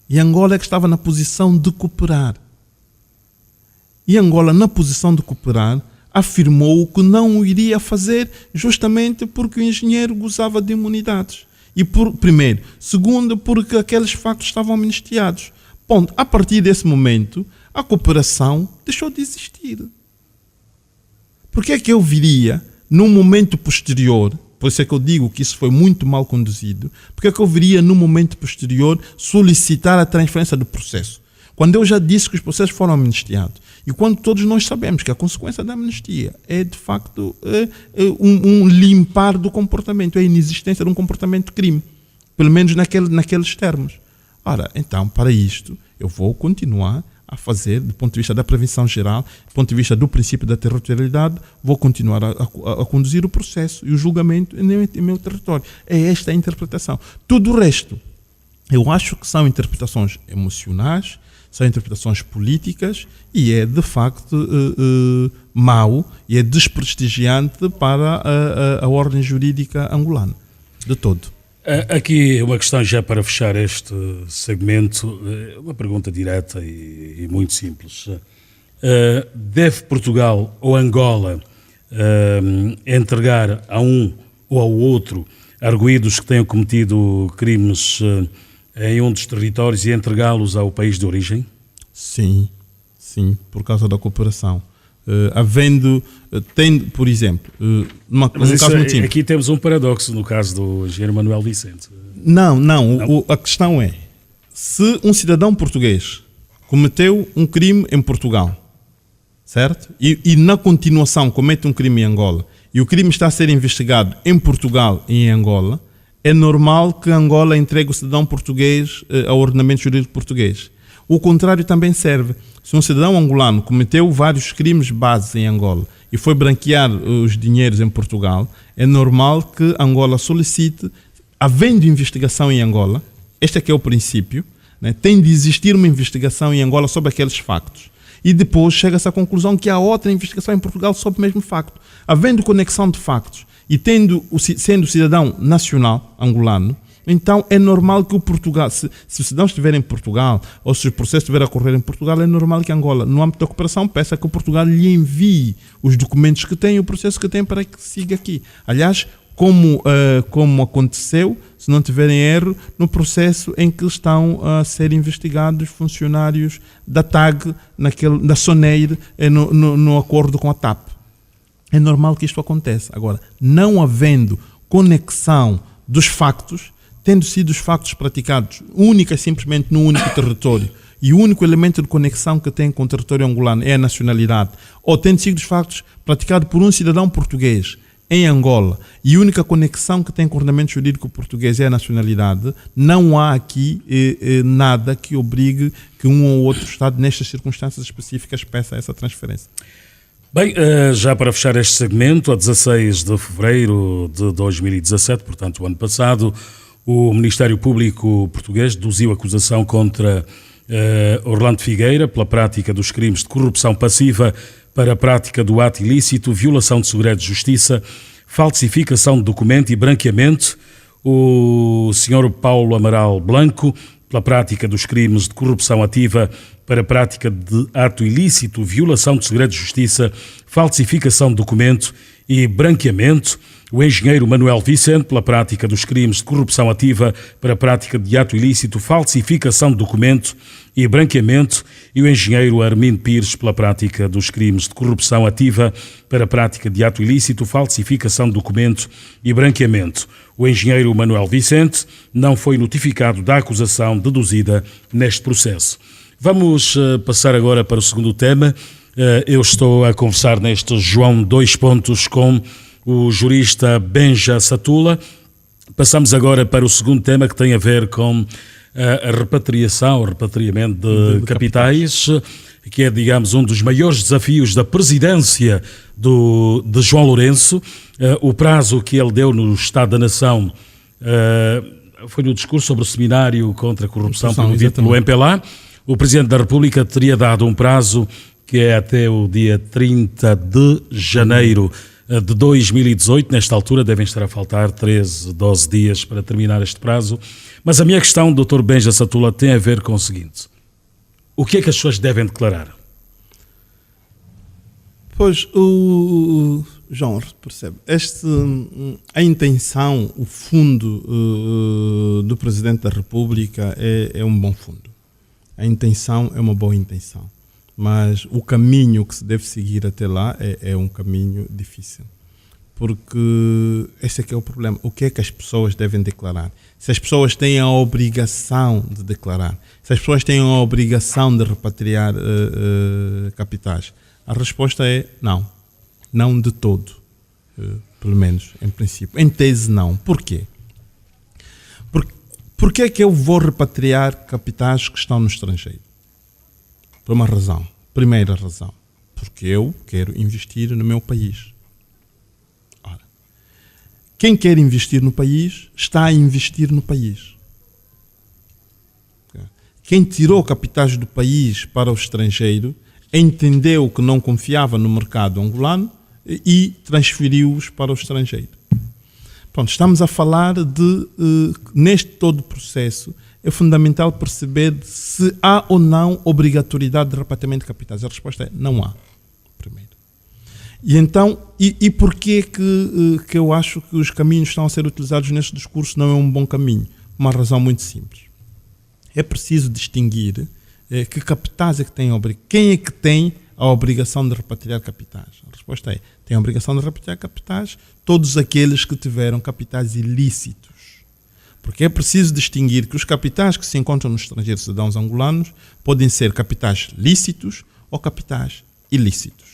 E Angola é que estava na posição de cooperar. E Angola, na posição de cooperar, afirmou que não o iria fazer justamente porque o engenheiro gozava de imunidades. Primeiro. Segundo, porque aqueles factos estavam amnistiados. Ponto. A partir desse momento, a cooperação deixou de existir. Por que é que eu viria, num momento posterior, por isso é que eu digo que isso foi muito mal conduzido, porque é que eu viria, no momento posterior, solicitar a transferência do processo? Quando eu já disse que os processos foram amnistiados. E quando todos nós sabemos que a consequência da amnistia é, de facto, um limpar do comportamento, é a inexistência de um comportamento de crime. Pelo menos naqueles termos. Ora, então, para isto, eu vou continuar a fazer, do ponto de vista da prevenção geral, do ponto de vista do princípio da territorialidade, vou continuar a conduzir o processo e o julgamento em meu território. É esta a interpretação. Tudo o resto, eu acho que são interpretações emocionais, São interpretações políticas e é de facto mau e é desprestigiante para a ordem jurídica angolana, de todo. Aqui uma questão já para fechar este segmento, uma pergunta direta e muito simples. Deve Portugal ou Angola entregar a um ou ao outro arguidos que tenham cometido crimes em um dos territórios e entregá-los ao país de origem? Sim, por causa da cooperação. Por exemplo, num caso muito simples. Aqui temos um paradoxo no caso do engenheiro Manuel Vicente. Não. A questão é, se um cidadão português cometeu um crime em Portugal, certo? E na continuação comete um crime em Angola, e o crime está a ser investigado em Portugal e em Angola, é normal que Angola entregue o cidadão português ao ordenamento jurídico português. O contrário também serve. Se um cidadão angolano cometeu vários crimes base em Angola e foi branquear os dinheiros em Portugal, é normal que Angola solicite, havendo investigação em Angola, este é que é o princípio, né? Tem de existir uma investigação em Angola sobre aqueles factos. E depois chega-se à conclusão que há outra investigação em Portugal sobre o mesmo facto. Havendo conexão de factos e sendo cidadão nacional angolano, então é normal que o Portugal, se o cidadão estiver em Portugal ou se o processo estiver a correr em Portugal, é normal que Angola, no âmbito da cooperação, peça que o Portugal lhe envie os documentos que tem, o processo que tem para que siga aqui. Aliás, como aconteceu, se não tiverem erro, no processo em que estão a ser investigados funcionários da TAG, da Soneir, no acordo com a TAP. É normal que isto aconteça. Agora, não havendo conexão dos factos, tendo sido os factos praticados única e simplesmente no único território, e o único elemento de conexão que tem com o território angolano é a nacionalidade, ou tendo sido os factos praticados por um cidadão português em Angola, e a única conexão que tem com o ordenamento jurídico português é a nacionalidade, não há aqui nada que obrigue que um ou outro Estado, nestas circunstâncias específicas, peça essa transferência. Bem, já para fechar este segmento, a 16 de fevereiro de 2017, portanto o ano passado, o Ministério Público Português deduziu acusação contra Orlando Figueira pela prática dos crimes de corrupção passiva para a prática do ato ilícito, violação de segredo de justiça, falsificação de documento e branqueamento. O Sr. Paulo Amaral Blanco pela prática dos crimes de corrupção ativa para a prática de ato ilícito, violação de segredo de justiça, falsificação de documento e branqueamento. O engenheiro Manuel Vicente pela prática dos crimes de corrupção ativa para a prática de ato ilícito, falsificação de documento e branqueamento, e o engenheiro Armindo Pires pela prática dos crimes de corrupção ativa para a prática de ato ilícito, falsificação de documento e branqueamento. O engenheiro Manuel Vicente não foi notificado da acusação deduzida neste processo. Vamos passar agora para o segundo tema. Eu estou a conversar neste João 2 Pontos com o jurista Benja Satula. Passamos agora para o segundo tema, que tem a ver com a repatriação, o repatriamento de capitais, que é, digamos, um dos maiores desafios da presidência de João Lourenço. O prazo que ele deu no Estado da Nação foi no discurso sobre o seminário contra a corrupção promovido pelo MPLA. O Presidente da República teria dado um prazo que é até o dia 30 de janeiro de 2018. Nesta altura devem estar a faltar 13, 12 dias para terminar este prazo. Mas a minha questão, Dr. Benja Satula, tem a ver com o seguinte: o que é que as pessoas devem declarar? Pois, João, percebe, a intenção, o fundo do Presidente da República é um bom fundo. A intenção é uma boa intenção. Mas o caminho que se deve seguir até lá é um caminho difícil. Porque este é que é o problema. O que é que as pessoas devem declarar? Se as pessoas têm a obrigação de declarar, se as pessoas têm a obrigação de repatriar capitais, a resposta é não. Não de todo. Pelo menos, em princípio. Em tese, não. Porquê? Porque é que eu vou repatriar capitais que estão no estrangeiro? Por uma razão. Primeira razão. Porque eu quero investir no meu país. Ora, quem quer investir no país, está a investir no país. quem tirou capitais do país para o estrangeiro entendeu que não confiava no mercado angolano e transferiu-os para o estrangeiro. Pronto, estamos a falar de, neste todo o processo, é fundamental perceber se há ou não obrigatoriedade de repatriamento de capitais. A resposta é não há, primeiro. E então, e porquê que eu acho que os caminhos que estão a ser utilizados neste discurso não é um bom caminho? Uma razão muito simples. É preciso distinguir que capitais é que têm quem é que tem a obrigação de repatriar capitais. A resposta é, tem a obrigação de repatriar capitais todos aqueles que tiveram capitais ilícitos. Porque é preciso distinguir que os capitais que se encontram no estrangeiro, cidadãos angolanos, podem ser capitais lícitos ou capitais ilícitos.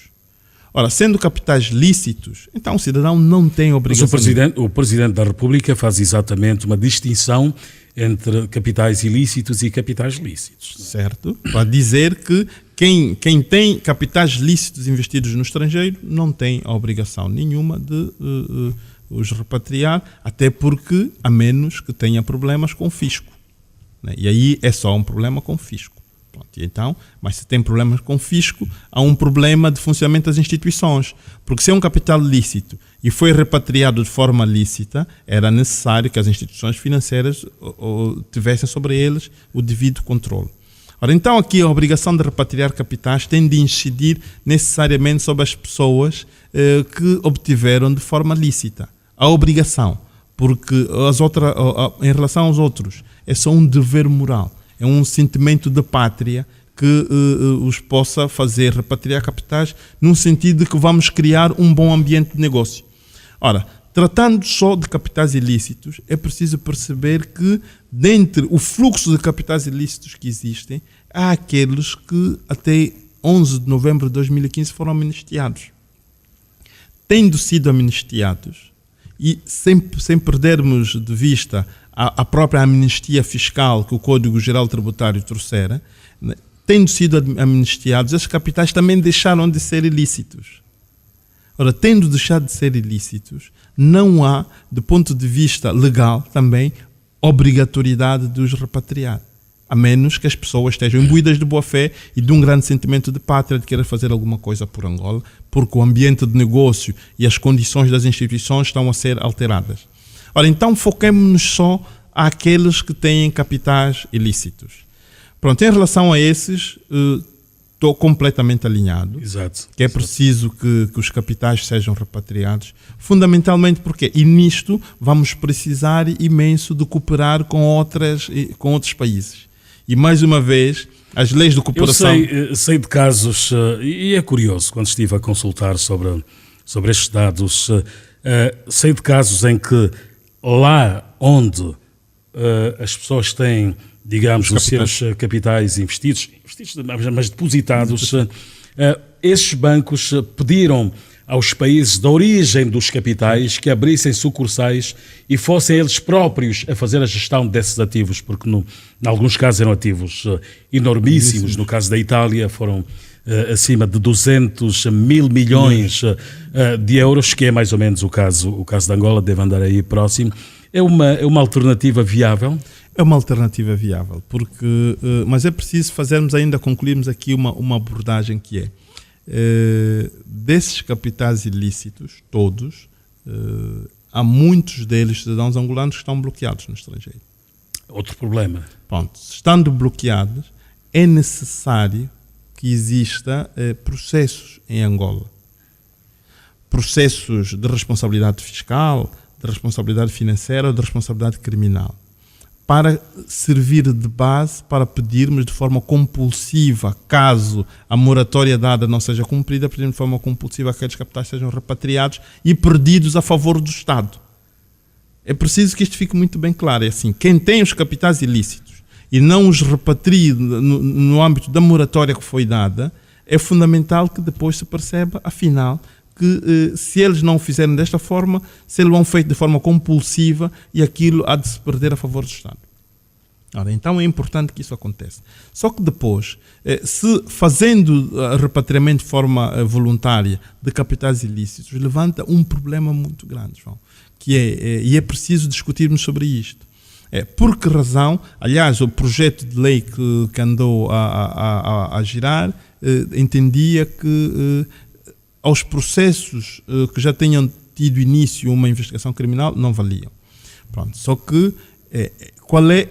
Ora, sendo capitais lícitos, então o cidadão não tem obrigação. Mas o Presidente da República faz exatamente uma distinção entre capitais ilícitos e capitais lícitos. Certo. Para dizer que quem tem capitais lícitos investidos no estrangeiro não tem a obrigação nenhuma de os repatriar, até porque, a menos que tenha problemas com o fisco. Né? E aí é só um problema com o fisco. Pronto, então, mas se tem problemas com o fisco, há um problema de funcionamento das instituições. Porque se é um capital lícito e foi repatriado de forma lícita, era necessário que as instituições financeiras tivessem sobre eles o devido controle. Ora, então aqui a obrigação de repatriar capitais tem de incidir necessariamente sobre as pessoas que obtiveram de forma lícita. A obrigação, porque em relação aos outros, é só um dever moral. É um sentimento de pátria que os possa fazer repatriar capitais num sentido de que vamos criar um bom ambiente de negócio. Ora, tratando só de capitais ilícitos, é preciso perceber que, dentre o fluxo de capitais ilícitos que existem, há aqueles que até 11 de novembro de 2015 foram amnistiados. Tendo sido amnistiados, e sem perdermos de vista a própria amnistia fiscal que o Código Geral Tributário trouxera, tendo sido amnistiados, esses capitais também deixaram de ser ilícitos. Ora, tendo deixado de ser ilícitos, não há, do ponto de vista legal, também, obrigatoriedade de os repatriar. A menos que as pessoas estejam imbuídas de boa fé e de um grande sentimento de pátria, de querer fazer alguma coisa por Angola, porque o ambiente de negócio e as condições das instituições estão a ser alteradas. Ora, então foquemos-nos só àqueles que têm capitais ilícitos. Pronto, em relação a esses, estou completamente alinhado. Exato. Que é preciso que os capitais sejam repatriados, fundamentalmente porque, e nisto, vamos precisar imenso de cooperar com outros países. E, mais uma vez, as leis de cooperação... Eu sei de casos, e é curioso, quando estive a consultar sobre estes dados, sei de casos em que lá onde as pessoas têm, digamos, os seus capitais investidos, mas depositados, esses bancos pediram aos países de origem dos capitais que abrissem sucursais e fossem eles próprios a fazer a gestão desses ativos, porque em alguns casos eram ativos enormíssimos. No caso da Itália foram acima de 200 mil milhões de euros, que é mais ou menos o caso de Angola, deve andar aí próximo. É uma alternativa viável? É uma alternativa viável, mas é preciso concluirmos aqui uma abordagem que é, desses capitais ilícitos, todos, há muitos deles, cidadãos angolanos, que estão bloqueados no estrangeiro. Outro problema. Pronto, estando bloqueados, é necessário que exista processos em Angola. Processos de responsabilidade fiscal, de responsabilidade financeira ou de responsabilidade criminal, para servir de base para pedirmos de forma compulsiva, caso a moratória dada não seja cumprida, pedirmos de forma compulsiva que aqueles capitais sejam repatriados e perdidos a favor do Estado. É preciso que isto fique muito bem claro. É assim, quem tem os capitais ilícitos e não os repatrie no âmbito da moratória que foi dada, é fundamental que depois se perceba, afinal, que se eles não o fizerem desta forma, se eles vão feito de forma compulsiva e aquilo há de se perder a favor do Estado. Ora, então é importante que isso aconteça. Só que depois, se fazendo repatriamento de forma voluntária de capitais ilícitos, levanta um problema muito grande, João, e é preciso discutirmos sobre isto. Por que razão? Aliás, o projeto de lei que andou a girar entendia que aos processos que já tenham tido início uma investigação criminal não valiam. Pronto. Só que qual é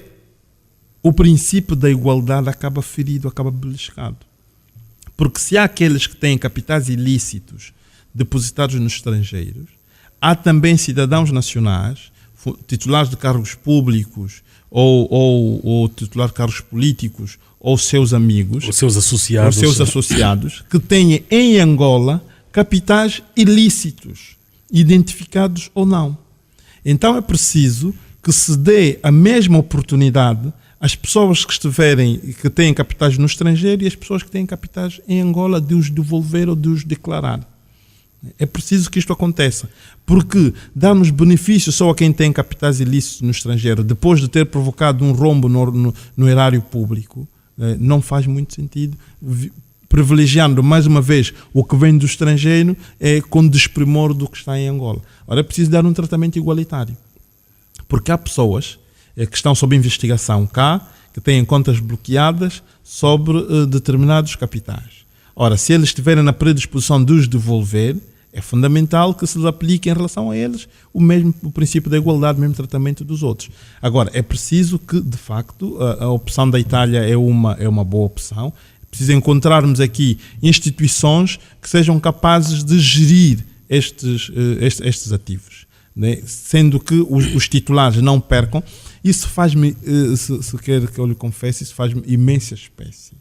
o princípio da igualdade acaba ferido, acaba beliscado. Porque se há aqueles que têm capitais ilícitos depositados nos estrangeiros, há também cidadãos nacionais, titulares de cargos públicos ou titulares de cargos políticos ou seus amigos, os seus associados, que têm em Angola capitais ilícitos, identificados ou não. Então é preciso que se dê a mesma oportunidade às pessoas que têm capitais no estrangeiro e às pessoas que têm capitais em Angola de os devolver ou de os declarar. É preciso que isto aconteça, porque darmos benefício só a quem tem capitais ilícitos no estrangeiro, depois de ter provocado um rombo no erário público, não faz muito sentido, privilegiando mais uma vez o que vem do estrangeiro com desprimor do que está em Angola. Ora, é preciso dar um tratamento igualitário, porque há pessoas que estão sob investigação cá, que têm contas bloqueadas sobre determinados capitais. Ora, se eles estiverem na predisposição de os devolver, é fundamental que se lhes aplique em relação a eles o princípio da igualdade, o mesmo tratamento dos outros. Agora, é preciso que, de facto, a opção da Itália é uma boa opção. É preciso encontrarmos aqui instituições que sejam capazes de gerir estes ativos, né? Sendo que os titulares não percam. Isso faz-me, se quer que eu lhe confesse, isso faz-me imensa espécie,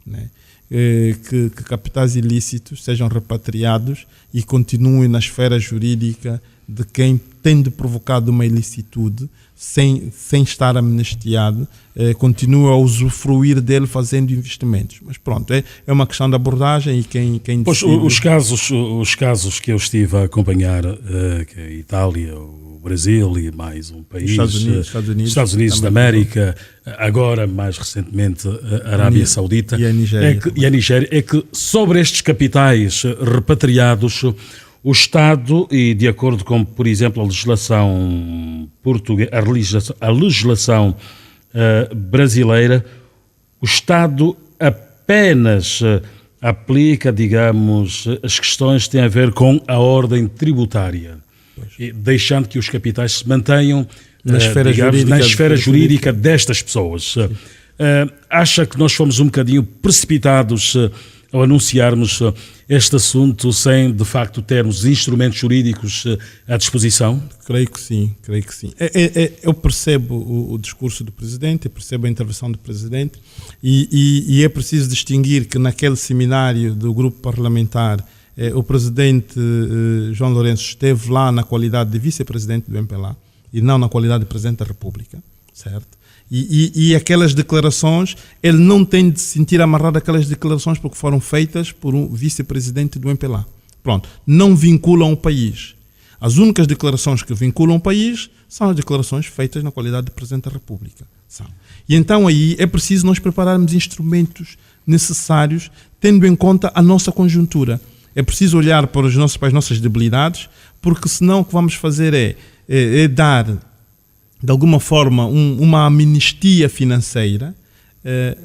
né? Que capitais ilícitos sejam repatriados e continuem na esfera jurídica de quem tem provocado uma ilicitude sem estar amnistiado, continua a usufruir dele fazendo investimentos. Mas pronto, é uma questão de abordagem e quem pois, decide... os casos que eu estive a acompanhar, que é a Itália, o Brasil e mais um país, Estados Unidos da América, agora mais recentemente a Arábia Saudita e a Nigéria, é que sobre estes capitais repatriados, o Estado, e de acordo com, por exemplo, a legislação portuguesa, a legislação brasileira, o Estado apenas aplica, digamos, as questões que têm a ver com a ordem tributária, deixando que os capitais se mantenham na esfera jurídica destas pessoas. Acha que nós fomos um bocadinho precipitados ao anunciarmos este assunto sem, de facto, termos instrumentos jurídicos à disposição? Creio que sim. Eu percebo o discurso do Presidente, eu percebo a intervenção do Presidente e é preciso distinguir que naquele seminário do grupo parlamentar o Presidente João Lourenço esteve lá na qualidade de Vice-Presidente do MPLA e não na qualidade de Presidente da República, certo? E aquelas declarações, ele não tem de se sentir amarrado àquelas declarações porque foram feitas por um vice-presidente do MPLA. Pronto, não vinculam o país. As únicas declarações que vinculam o país são as declarações feitas na qualidade de Presidente da República. E então aí é preciso nós prepararmos instrumentos necessários, tendo em conta a nossa conjuntura. É preciso olhar para as nossas debilidades, porque senão o que vamos fazer é dar, de alguma forma, uma amnistia financeira,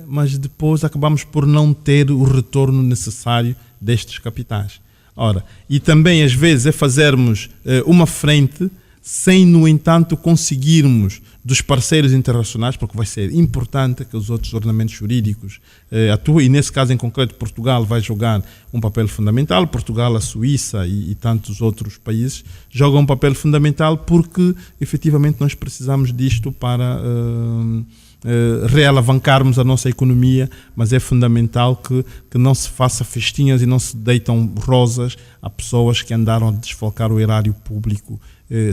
mas depois acabamos por não ter o retorno necessário destes capitais. Ora, e também às vezes é fazermos uma frente sem, no entanto, conseguirmos dos parceiros internacionais, porque vai ser importante que os outros ordenamentos jurídicos atuem, e nesse caso em concreto Portugal vai jogar um papel fundamental, Portugal, a Suíça e tantos outros países jogam um papel fundamental porque efetivamente nós precisamos disto para realavancarmos a nossa economia, mas é fundamental que não se faça festinhas e não se deitam rosas a pessoas que andaram a desfalcar o erário público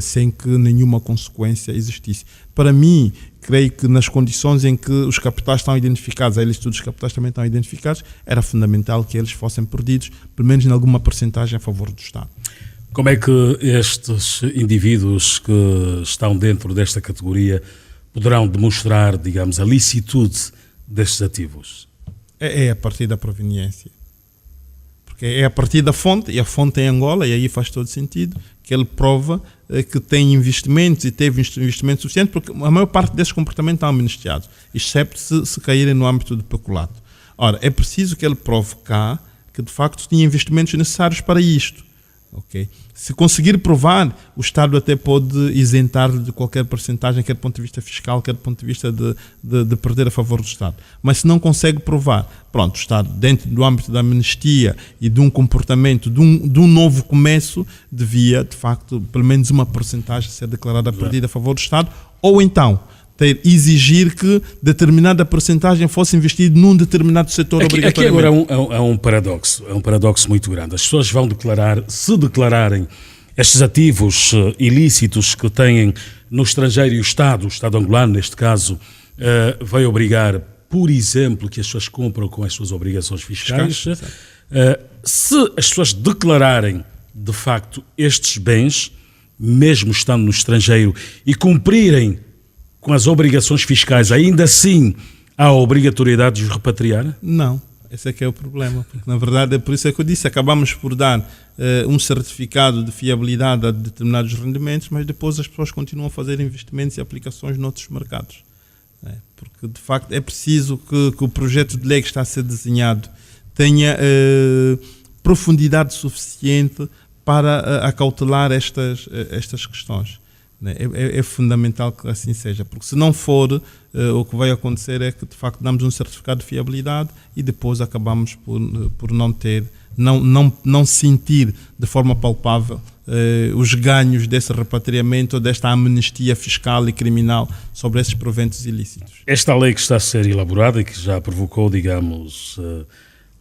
sem que nenhuma consequência existisse. Para mim, creio que nas condições em que os capitais estão identificados, a ilicitude dos capitais também estão identificados, era fundamental que eles fossem perdidos, pelo menos em alguma percentagem a favor do Estado. Como é que estes indivíduos que estão dentro desta categoria poderão demonstrar, digamos, a licitude destes ativos? É a partir da proveniência. Porque Okay? É a partir da fonte, e a fonte é Angola, e aí faz todo sentido, que ele prova que tem investimentos e teve investimentos suficientes, porque a maior parte desses comportamentos estão amnistiados, exceto se caírem no âmbito do peculato. Ora, é preciso que ele prove cá que de facto tinha investimentos necessários para isto. Okay? Se conseguir provar, o Estado até pode isentar de qualquer percentagem, quer do ponto de vista fiscal, quer do ponto de vista de perder a favor do Estado. Mas se não consegue provar, pronto, o Estado, dentro do âmbito da amnistia e de um comportamento, de um novo começo, devia, de facto, pelo menos uma percentagem ser declarada perdida a favor do Estado, ou então exigir que determinada percentagem fosse investida num determinado setor obrigatoriamente. Aqui agora é um paradoxo muito grande. As pessoas vão se declararem estes ativos ilícitos que têm no estrangeiro, e o Estado angolano, neste caso, vai obrigar, por exemplo, que as pessoas cumpram com as suas obrigações fiscais. Se as pessoas declararem, de facto, estes bens, mesmo estando no estrangeiro, e cumprirem com as obrigações fiscais, ainda assim há a obrigatoriedade de os repatriar? Não, esse é que é o problema. Porque, na verdade, é por isso que eu disse, acabamos por dar um certificado de fiabilidade a determinados rendimentos, mas depois as pessoas continuam a fazer investimentos e aplicações noutros mercados. Porque, de facto, é preciso que o projeto de lei que está a ser desenhado tenha profundidade suficiente para acautelar estas questões. É fundamental que assim seja, porque se não for, o que vai acontecer é que de facto damos um certificado de fiabilidade e depois acabamos por não sentir de forma palpável os ganhos desse repatriamento ou desta amnistia fiscal e criminal sobre esses proventos ilícitos. Esta lei que está a ser elaborada e que já provocou, digamos,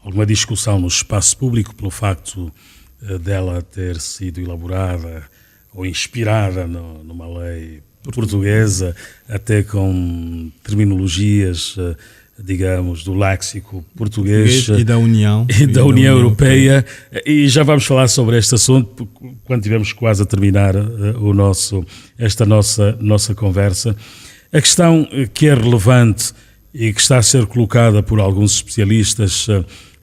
alguma discussão no espaço público pelo facto dela ter sido elaborada ou inspirada numa lei portuguesa, até com terminologias, digamos, do léxico português e da União Europeia. E já vamos falar sobre este assunto quando tivermos quase a terminar esta nossa conversa. A questão que é relevante e que está a ser colocada por alguns especialistas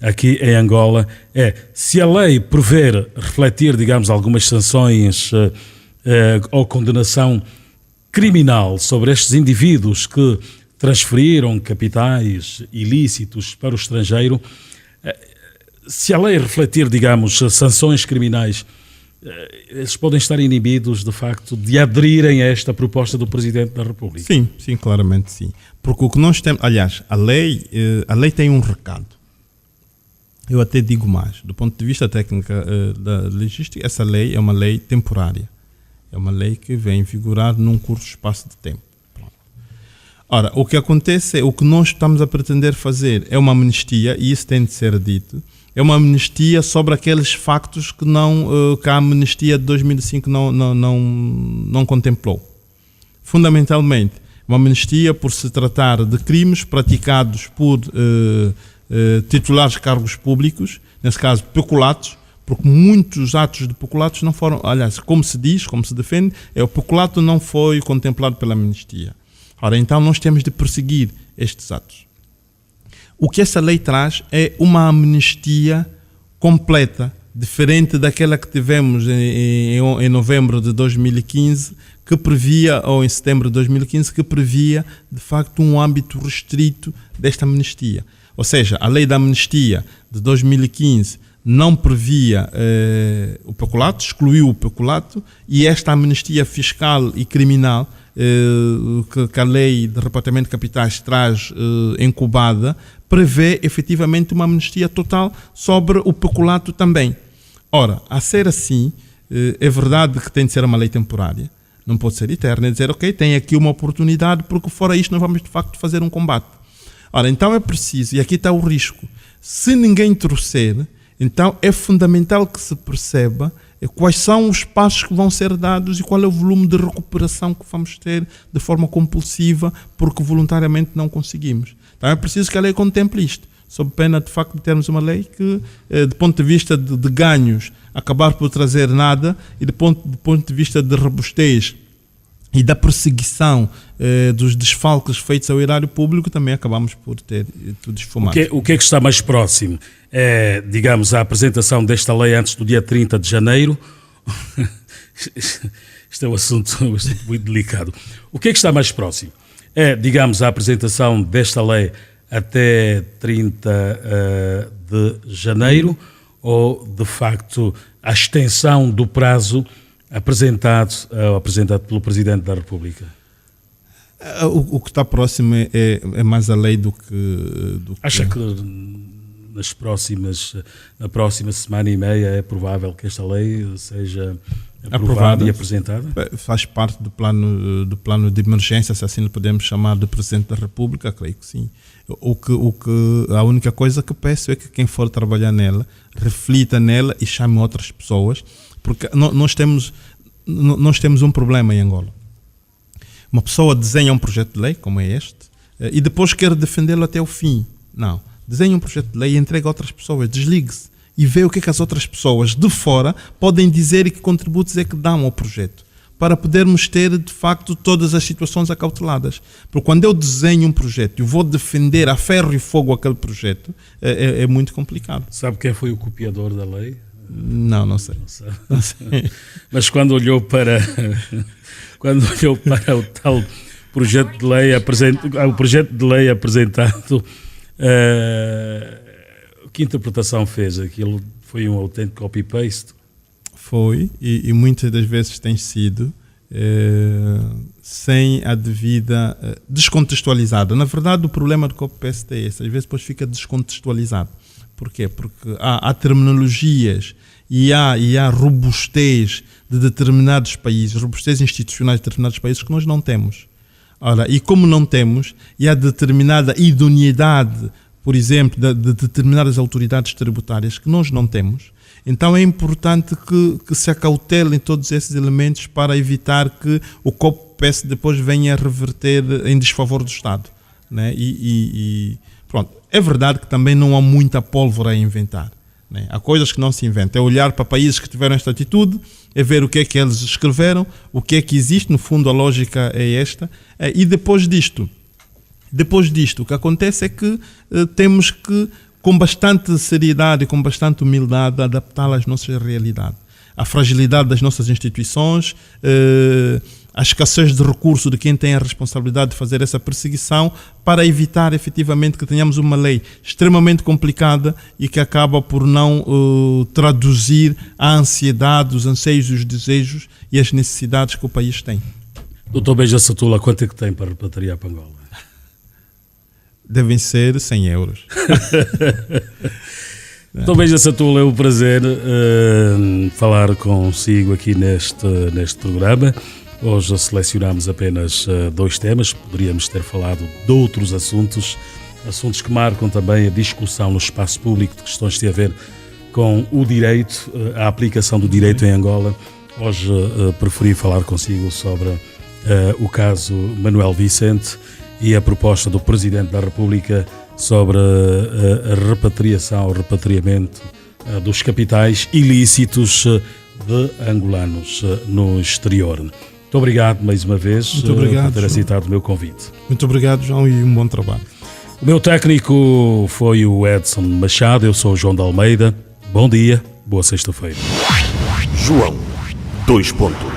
aqui em Angola é se a lei prever refletir, digamos, algumas sanções ou condenação criminal sobre estes indivíduos que transferiram capitais ilícitos para o estrangeiro, se a lei refletir, digamos, sanções criminais, eles podem estar inibidos, de facto, de aderirem a esta proposta do Presidente da República? Sim, claramente sim. Porque o que nós temos, aliás, a lei tem um recado. Eu até digo mais, do ponto de vista técnico da legística, essa lei é uma lei temporária. É uma lei que vem vigorar num curto espaço de tempo. Ora, o que acontece é, o que nós estamos a pretender fazer é uma amnistia, e isso tem de ser dito, é uma amnistia sobre aqueles factos que a amnistia de 2005 não contemplou. Fundamentalmente, uma amnistia por se tratar de crimes praticados por titulares de cargos públicos, nesse caso peculatos, porque muitos atos de peculatos não foram, aliás, como se diz, como se defende, o peculato não foi contemplado pela amnistia. Ora, então nós temos de perseguir estes atos. O que essa lei traz é uma amnistia completa, diferente daquela que tivemos em novembro de 2015, que previa, ou em setembro de 2015, que previa, de facto, um âmbito restrito desta amnistia. Ou seja, a lei da amnistia de 2015 não previa o peculato, excluiu o peculato, e esta amnistia fiscal e criminal que a lei de repartimento de capitais traz incubada, prevê efetivamente uma amnistia total sobre o peculato também. Ora, a ser assim, é verdade que tem de ser uma lei temporária, não pode ser eterna, é dizer, ok, tem aqui uma oportunidade, porque fora isto nós vamos de facto fazer um combate. Ora, então é preciso, e aqui está o risco, se ninguém trouxer, então é fundamental que se perceba quais são os passos que vão ser dados e qual é o volume de recuperação que vamos ter de forma compulsiva, porque voluntariamente não conseguimos. Então é preciso que a lei contemple isto, sob pena de facto de termos uma lei que, do ponto de vista de ganhos, acabar por trazer nada, e do ponto de vista de robustez e da perseguição dos desfalques feitos ao erário público, também acabamos por ter tudo esfumado. O que é que está mais próximo? É, digamos, a apresentação desta lei antes do dia 30 de janeiro? Isto é um assunto muito delicado. O que é que está mais próximo? É, digamos, a apresentação desta lei até 30 de janeiro ou, de facto, a extensão do prazo apresentado pelo Presidente da República? O que está próximo é mais a lei do que... Acha que na próxima semana e meia é provável que esta lei seja aprovada e apresentada? Faz parte do plano de emergência, se assim podemos chamar, do Presidente da República, creio que sim. A única coisa que peço é que quem for trabalhar nela, reflita nela e chame outras pessoas, porque nós temos um problema em Angola. Uma pessoa desenha um projeto de lei, como é este, e depois quer defendê-lo até o fim. Não. Desenha um projeto de lei e entrega a outras pessoas, desligue-se e vê o que é que as outras pessoas de fora podem dizer e que contributos é que dão ao projeto, para podermos ter, de facto, todas as situações acauteladas. Porque quando eu desenho um projeto e vou defender a ferro e fogo aquele projeto, é muito complicado. Sabe quem foi o copiador da lei? Não sei. Não sei. Mas quando olhou para o tal projeto de lei apresentado, que interpretação fez? Aquilo foi um autêntico copy-paste? Foi, e muitas das vezes tem sido sem a devida descontextualizada. Na verdade, o problema do copy-paste é esse, às vezes depois fica descontextualizado. Porquê? Porque há terminologias e há robustez de determinados países, robustez institucionais de determinados países que nós não temos. Ora, e como não temos, e há determinada idoneidade, por exemplo, de determinadas autoridades tributárias que nós não temos, então é importante que se acautelem todos esses elementos para evitar que o copy-paste depois venha a reverter em desfavor do Estado, né? Pronto. É verdade que também não há muita pólvora a inventar, né? Há coisas que não se inventam. É olhar para países que tiveram esta atitude, é ver o que é que eles escreveram, o que é que existe, no fundo a lógica é esta, e depois disto, o que acontece é que temos que, com bastante seriedade e com bastante humildade, adaptá-la às nossas realidades. A fragilidade das nossas instituições, a escassez de recurso de quem tem a responsabilidade de fazer essa perseguição, para evitar efetivamente que tenhamos uma lei extremamente complicada e que acaba por não traduzir a ansiedade, os anseios, os desejos e as necessidades que o país tem. Dr. Beja Satula, quanto é que tem para repatriar para Angola? Devem ser 100 euros. Dr. Beja Satula, é um prazer falar consigo aqui neste programa. Hoje selecionamos apenas 2 temas, poderíamos ter falado de outros assuntos que marcam também a discussão no espaço público de questões que têm a ver com o direito, a aplicação do direito em Angola. Hoje preferi falar consigo sobre o caso Manuel Vicente e a proposta do Presidente da República sobre a repatriação, o repatriamento dos capitais ilícitos de angolanos no exterior. Muito obrigado mais uma vez por ter aceitado o meu convite. Muito obrigado, João, e um bom trabalho. O meu técnico foi o Edson Machado, eu sou o João de Almeida. Bom dia, boa sexta-feira. João, 2 pontos.